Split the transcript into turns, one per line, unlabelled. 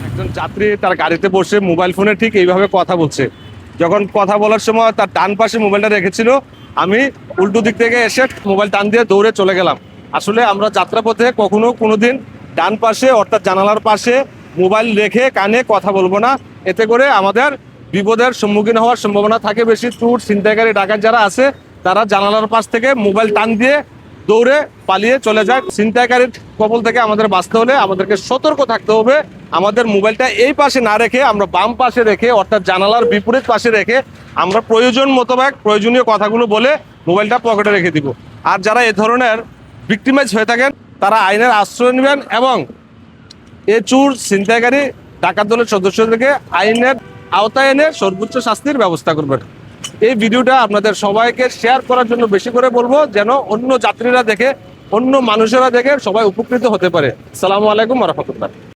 একজন যাত্রী তার গাড়িতে বসে মোবাইল ফোনে ঠিক এইভাবে কথা বলছে। যখন কথা বলার সময় তার ডান পাশে মোবাইলটা রেখেছিল, আমি উল্টো দিক থেকে এসে মোবাইল টান দিয়ে দৌড়ে চলে গেলাম। আসলে আমরা যাত্রাপথে কখনো কোনোদিন ডান পাশে অর্থাৎ জানালার পাশে মোবাইল রেখে কানে কথা বলবো না। এতে করে আমাদের বিপদের সম্মুখীন হওয়ার সম্ভাবনা থাকে বেশি। চোর, ছিনতাইকারী, ডাকাত যারা আছে তারা জানালার পাশ থেকে মোবাইল টান দিয়ে দৌড়ে পালিয়ে চলে যায়। ছিনতাইকারীর কবল থেকে আমাদের বাঁচতে হলে আমাদেরকে সতর্ক থাকতে হবে। আমাদের মোবাইলটা এই পাশে না রেখে আমরা বাম পাশে রেখে অর্থাৎ জানালার বিপরীত পাশে রেখে আমরা প্রয়োজন মোতাবেক প্রয়োজনীয় কথাগুলো বলে মোবাইলটা পকেটে রেখে দিব। আর যারা এ ধরনের ভিক্টিমাইজ হয়ে থাকেন তারা আইনের আশ্রয় নেবেন এবং এ চোর, ছিনতাইকারী, ডাকাত দলের সদস্যদেরকে আইনের আওতায় এনে সর্বোচ্চ শাস্তির ব্যবস্থা করবেন। এই ভিডিওটা আপনাদের সবাইকে শেয়ার করার জন্য বেশি করে বলবো, যেন অন্য যাত্রীরা দেখে, অন্য মানুষেরা দেখে সবাই উপকৃত হতে পারে। আসসালামু আলাইকুম ওয়া রাহমাতুল্লাহ।